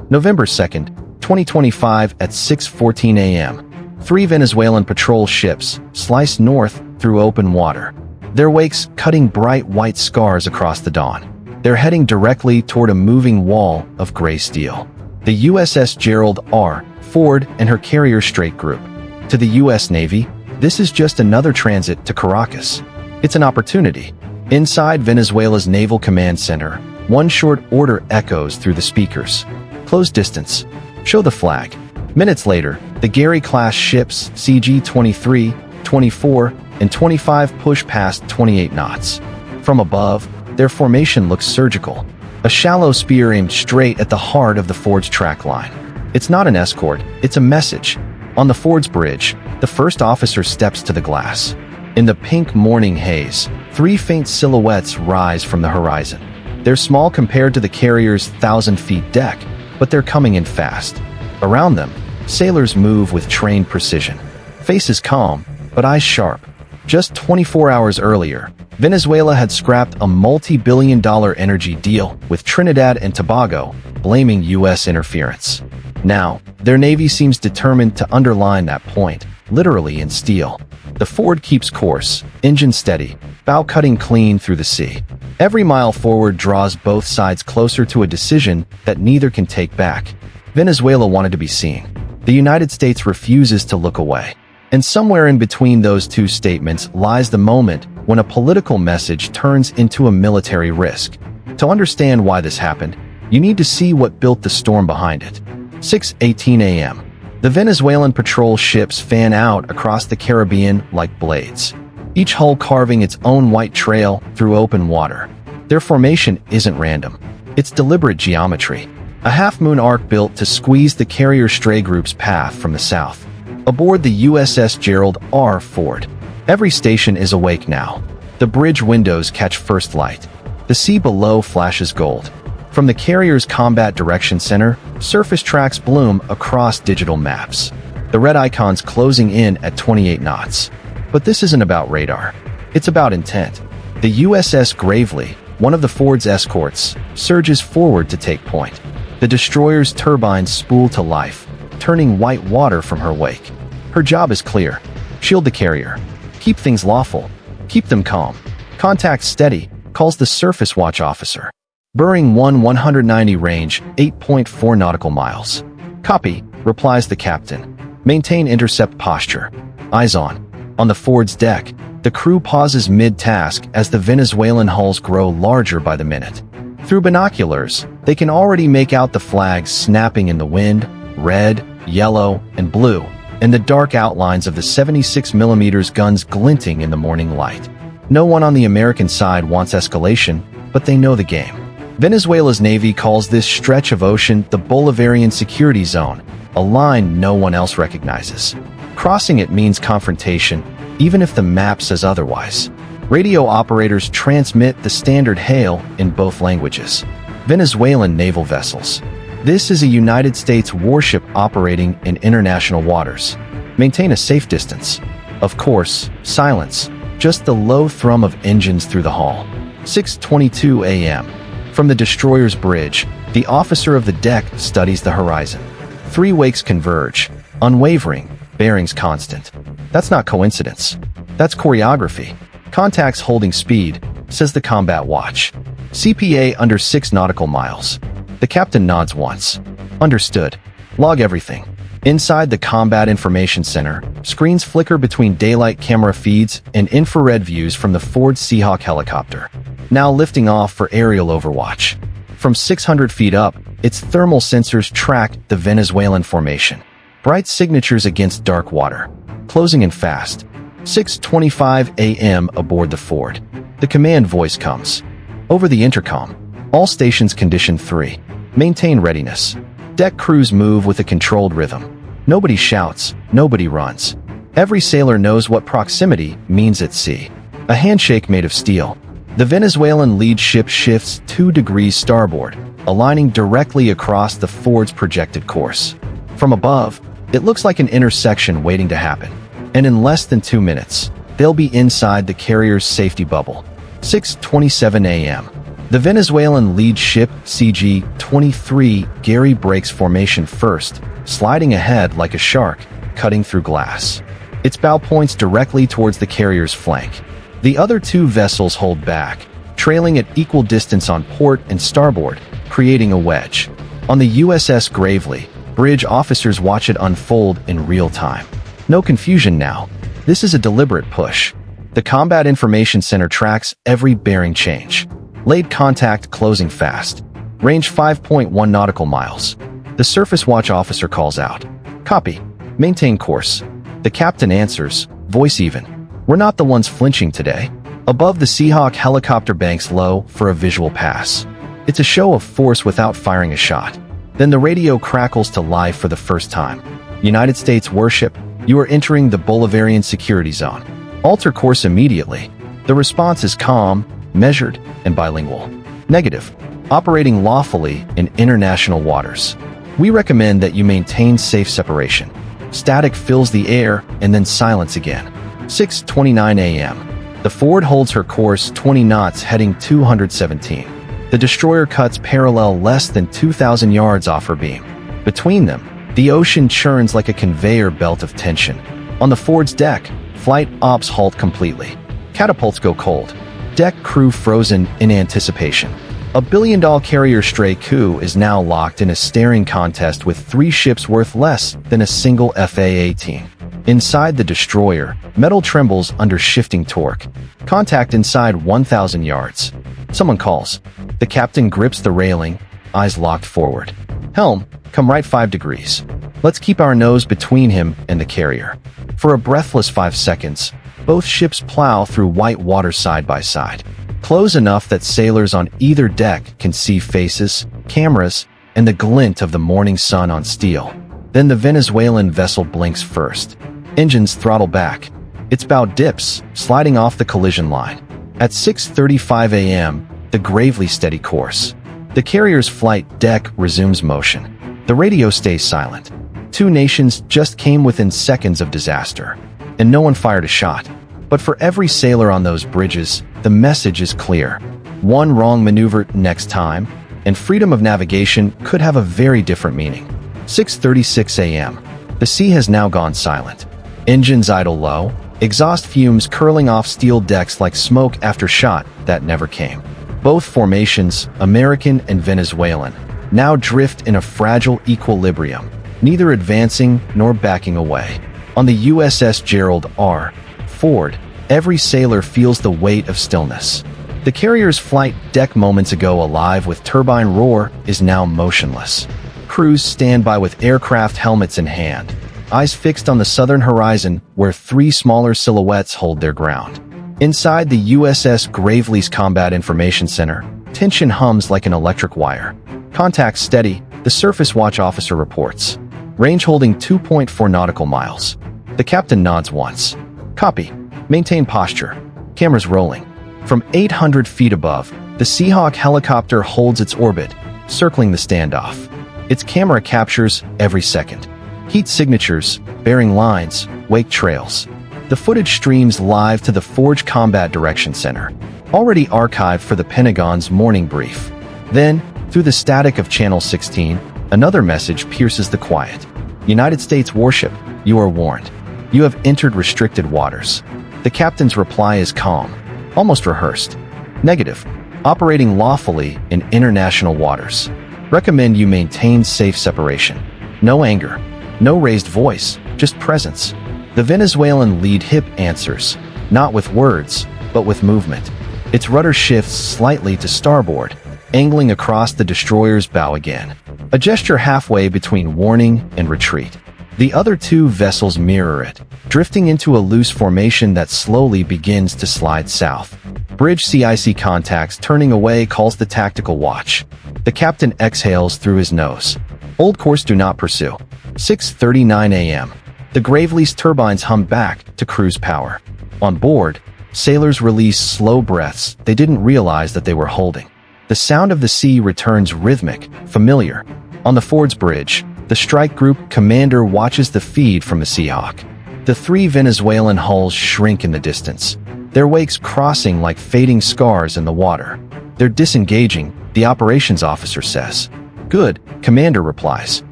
November 2nd, 2025 at 6:14 a.m. 3 Venezuelan patrol ships slice north through open water, their wakes cutting bright white scars across the dawn. They're heading directly toward a moving wall of gray steel. The USS Gerald R. Ford and her carrier straight group. To the U.S. Navy, this is just another transit to Caracas. It's an opportunity. Inside Venezuela's Naval Command Center, one short order echoes through the speakers. Close distance. Show the flag. Minutes later, the Gary-class ships CG-23, 24, and 25 push past 28 knots. From above, their formation looks surgical. A shallow spear aimed straight at the heart of the Ford's track line. It's not an escort, it's a message. On the Ford's bridge, the first officer steps to the glass. In the pink morning haze, 3 faint silhouettes rise from the horizon. They're small compared to the carrier's 1,000-feet deck, but they're coming in fast. Around them, sailors move with trained precision. Faces calm, but eyes sharp. Just 24 hours earlier, Venezuela had scrapped a multi-billion-dollar energy deal with Trinidad and Tobago, blaming U.S. interference. Now, their navy seems determined to underline that point, literally in steel. The Ford keeps course, engine steady, bow cutting clean through the sea. Every mile forward draws both sides closer to a decision that neither can take back. Venezuela wanted to be seen. The United States refuses to look away. And somewhere in between those two statements lies the moment when a political message turns into a military risk. To understand why this happened, you need to see what built the storm behind it. 6:18 a.m. The Venezuelan patrol ships fan out across the Caribbean like blades, each hull carving its own white trail through open water. Their formation isn't random. It's deliberate geometry, a half-moon arc built to squeeze the carrier stray group's path from the south. Aboard the USS Gerald R. Ford, every station is awake now. The bridge windows catch first light. The sea below flashes gold. From the carrier's combat direction center, surface tracks bloom across digital maps. The red icons closing in at 28 knots. But this isn't about radar. It's about intent. The USS Gravely, one of the Ford's escorts, surges forward to take point. The destroyer's turbines spool to life, turning white water from her wake. Her job is clear. Shield the carrier. Keep things lawful. Keep them calm. Contact steady, calls the surface watch officer. Bearing 190 range, 8.4 nautical miles. Copy, replies the captain. Maintain intercept posture. Eyes on. On the Ford's deck, the crew pauses mid-task as the Venezuelan hulls grow larger by the minute. Through binoculars, they can already make out the flags snapping in the wind, red, yellow, and blue, and the dark outlines of the 76mm guns glinting in the morning light. No one on the American side wants escalation, but they know the game. Venezuela's Navy calls this stretch of ocean the Bolivarian Security Zone, a line no one else recognizes. Crossing it means confrontation, even if the map says otherwise. Radio operators transmit the standard hail in both languages. Venezuelan naval vessels. This is a United States warship operating in international waters. Maintain a safe distance. Of course, silence. Just the low thrum of engines through the hull. 6:22 a.m. From the destroyer's bridge, the officer of the deck studies the horizon. 3 wakes converge, unwavering, bearings constant. That's not coincidence. That's choreography. Contacts holding speed, says the combat watch. CPA under 6 nautical miles. The captain nods once. Understood. Log everything. Inside the Combat Information Center, screens flicker between daylight camera feeds and infrared views from the Ford Seahawk helicopter. Now lifting off for aerial overwatch. From 600 feet up, its thermal sensors track the Venezuelan formation. Bright signatures against dark water. Closing in fast. 6:25 a.m. aboard the Ford. The command voice comes. Over the intercom. All stations condition 3. Maintain readiness. Deck crews move with a controlled rhythm. Nobody shouts, nobody runs. Every sailor knows what proximity means at sea. A handshake made of steel. The Venezuelan lead ship shifts 2 degrees starboard, aligning directly across the Ford's projected course. From above, it looks like an intersection waiting to happen. And in less than 2 minutes, they'll be inside the carrier's safety bubble. 6:27 a.m. The Venezuelan lead ship CG-23 Gary breaks formation first, sliding ahead like a shark, cutting through glass. Its bow points directly towards the carrier's flank. The other two vessels hold back, trailing at equal distance on port and starboard, creating a wedge. On the USS Gravely, bridge officers watch it unfold in real time. No confusion now. This is a deliberate push. The Combat Information Center tracks every bearing change. Laid contact closing fast. Range 5.1 nautical miles. The Surface Watch officer calls out. Copy. Maintain course. The captain answers, voice even. We're not the ones flinching today. Above the Seahawk helicopter banks low for a visual pass. It's a show of force without firing a shot. Then the radio crackles to life for the first time. United States warship, you are entering the Bolivarian security zone. Alter course immediately. The response is calm, measured, and bilingual. Negative. Operating lawfully in international waters. We recommend that you maintain safe separation. Static fills the air and then silence again. 6:29 a.m. The Ford holds her course 20 knots heading 217. The destroyer cuts parallel less than 2,000 yards off her beam. Between them, the ocean churns like a conveyor belt of tension. On the Ford's deck, flight ops halt completely. Catapults go cold. Deck crew frozen in anticipation. A billion-dollar carrier Stray Coup is now locked in a staring contest with 3 ships worth less than a single FA-18. Inside the destroyer, metal trembles under shifting torque. Contact inside 1,000 yards. Someone calls. The captain grips the railing, eyes locked forward. Helm, come right 5 degrees. Let's keep our nose between him and the carrier. For a breathless 5 seconds, both ships plow through white water side by side. Close enough that sailors on either deck can see faces, cameras, and the glint of the morning sun on steel. Then the Venezuelan vessel blinks first. Engines throttle back. Its bow dips, sliding off the collision line. At 6:35 a.m., the Gravely steady course. The carrier's flight deck resumes motion. The radio stays silent. 2 nations just came within seconds of disaster, and no one fired a shot. But for every sailor on those bridges, the message is clear. One wrong maneuver next time, and freedom of navigation could have a very different meaning. 6:36 a.m. The sea has now gone silent. Engines idle low, exhaust fumes curling off steel decks like smoke after shot that never came. Both formations, American and Venezuelan, now drift in a fragile equilibrium, neither advancing nor backing away. On the USS Gerald R. Ford, every sailor feels the weight of stillness. The carrier's flight deck moments ago alive with turbine roar is now motionless. Crews stand by with aircraft helmets in hand, eyes fixed on the southern horizon where 3 smaller silhouettes hold their ground. Inside the USS Gravely's Combat Information Center, tension hums like an electric wire. Contact steady, the Surface Watch officer reports. Range holding 2.4 nautical miles. The captain nods once. Copy. Maintain posture. Cameras rolling. From 800 feet above, the Seahawk helicopter holds its orbit, circling the standoff. Its camera captures every second. Heat signatures, bearing lines, wake trails. The footage streams live to the Forge Combat Direction Center, already archived for the Pentagon's morning brief. Then, through the static of Channel 16, another message pierces the quiet. United States warship, you are warned. You have entered restricted waters. The captain's reply is calm, almost rehearsed. Negative. Operating lawfully in international waters. Recommend you maintain safe separation. No anger. No raised voice, just presence. The Venezuelan lead hip answers, not with words, but with movement. Its rudder shifts slightly to starboard, angling across the destroyer's bow again. A gesture halfway between warning and retreat. The other 2 vessels mirror it, drifting into a loose formation that slowly begins to slide south. Bridge CIC contacts turning away calls the tactical watch. The captain exhales through his nose. Old course do not pursue. 6:39 a.m. The Gravely's turbines hum back to cruise power. On board, sailors release slow breaths they didn't realize that they were holding. The sound of the sea returns rhythmic, familiar. On the Ford's bridge, the strike group commander watches the feed from the Seahawk. The 3 Venezuelan hulls shrink in the distance, their wakes crossing like fading scars in the water. "They're disengaging," the operations officer says. "Good," Commander replies.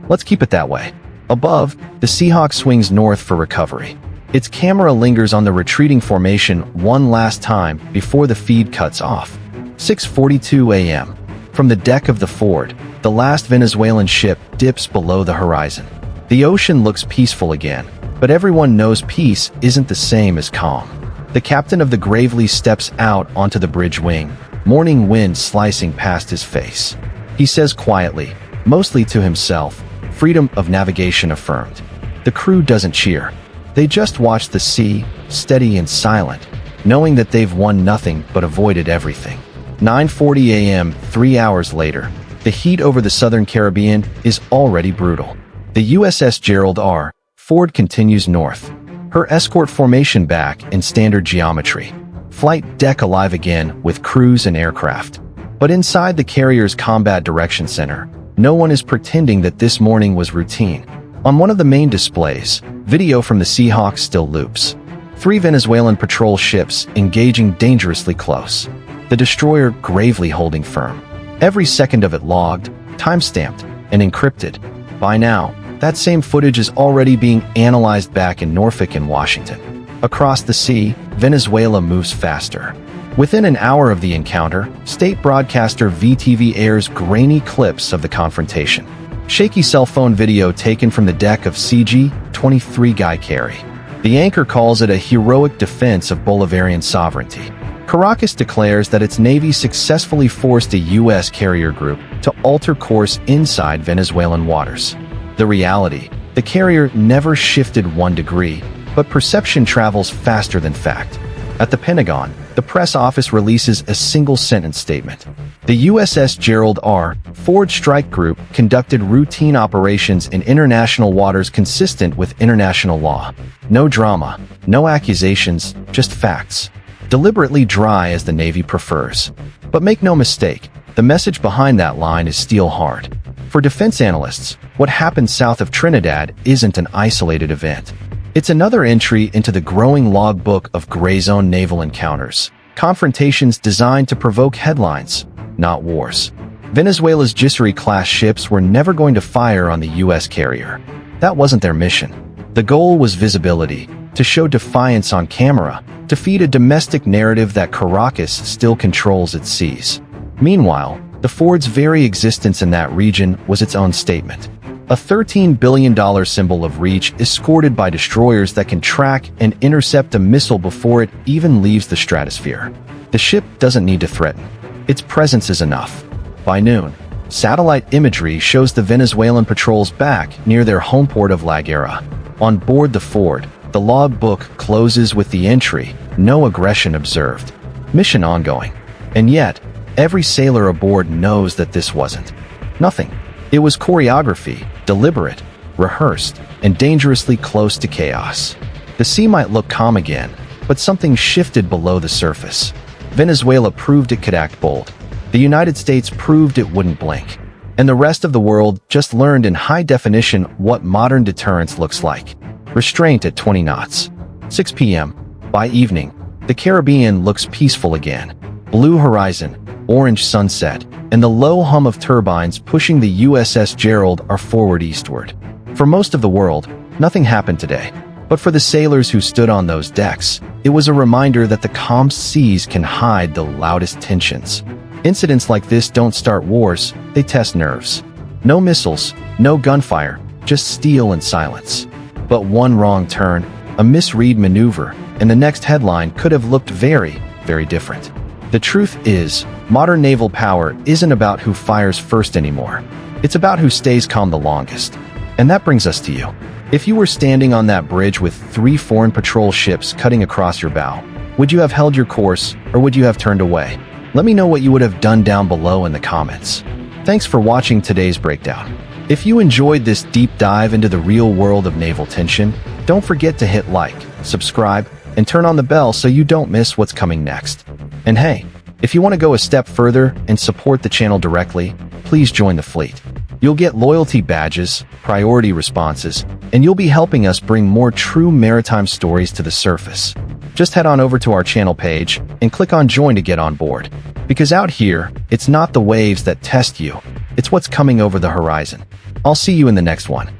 "Let's keep it that way." Above, the Seahawk swings north for recovery. Its camera lingers on the retreating formation one last time before the feed cuts off. 6:42 a.m. From the deck of the Ford, the last Venezuelan ship dips below the horizon. The ocean looks peaceful again, but everyone knows peace isn't the same as calm. The captain of the Gravely steps out onto the bridge wing, morning wind slicing past his face. He says quietly, mostly to himself, "Freedom of navigation affirmed." The crew doesn't cheer. They just watch the sea, steady and silent, knowing that they've won nothing but avoided everything. 9:40 a.m., 3 hours later, the heat over the southern Caribbean is already brutal. The USS Gerald R. Ford continues north, her escort formation back in standard geometry. Flight deck alive again with crews and aircraft. But inside the carrier's combat direction center, no one is pretending that this morning was routine. On one of the main displays, video from the Seahawk still loops. 3 Venezuelan patrol ships engaging dangerously close. The destroyer gravely holding firm. Every second of it logged, time-stamped, and encrypted. By now, that same footage is already being analyzed back in Norfolk and Washington. Across the sea, Venezuela moves faster. Within an hour of the encounter, state broadcaster VTV airs grainy clips of the confrontation. Shaky cell phone video taken from the deck of CG-23 Guy Carey. The anchor calls it a heroic defense of Bolivarian sovereignty. Caracas declares that its navy successfully forced a U.S. carrier group to alter course inside Venezuelan waters. The reality, the carrier never shifted 1 degree, but perception travels faster than fact. At the Pentagon, the press office releases a single-sentence statement. The USS Gerald R. Ford Strike Group conducted routine operations in international waters consistent with international law. No drama, no accusations, just facts. Deliberately dry as the Navy prefers. But make no mistake, the message behind that line is steel hard. For defense analysts, what happened south of Trinidad isn't an isolated event. It's another entry into the growing logbook of gray zone naval encounters, confrontations designed to provoke headlines, not wars. Venezuela's Gisari-class ships were never going to fire on the U.S. carrier. That wasn't their mission. The goal was visibility, to show defiance on camera, to feed a domestic narrative that Caracas still controls its seas. Meanwhile, the Ford's very existence in that region was its own statement. A $13 billion symbol of reach escorted by destroyers that can track and intercept a missile before it even leaves the stratosphere. The ship doesn't need to threaten. Its presence is enough. By noon, satellite imagery shows the Venezuelan patrols back near their home port of La Guera. On board the Ford, the logbook closes with the entry, "No aggression observed." Mission ongoing. And yet, every sailor aboard knows that this wasn't. Nothing. It was choreography, deliberate, rehearsed, and dangerously close to chaos. The sea might look calm again, but something shifted below the surface. Venezuela proved it could act bold. The United States proved it wouldn't blink. And the rest of the world just learned in high definition what modern deterrence looks like. Restraint at 20 knots. 6 p.m. By evening, the Caribbean looks peaceful again. Blue horizon, orange sunset, and the low hum of turbines pushing the USS Gerald R forward eastward. For most of the world, nothing happened today. But for the sailors who stood on those decks, it was a reminder that the calm seas can hide the loudest tensions. Incidents like this don't start wars, they test nerves. No missiles, no gunfire, just steel and silence. But one wrong turn, a misread maneuver, and the next headline could have looked very, very different. The truth is, modern naval power isn't about who fires first anymore. It's about who stays calm the longest. And that brings us to you. If you were standing on that bridge with 3 foreign patrol ships cutting across your bow, would you have held your course, or would you have turned away? Let me know what you would have done down below in the comments. Thanks for watching today's breakdown. If you enjoyed this deep dive into the real world of naval tension, don't forget to hit like, subscribe, and turn on the bell so you don't miss what's coming next. And hey, if you want to go a step further and support the channel directly, please join the fleet. You'll get loyalty badges, priority responses, and you'll be helping us bring more true maritime stories to the surface. Just head on over to our channel page and click on Join to get on board. Because out here, it's not the waves that test you, it's what's coming over the horizon. I'll see you in the next one.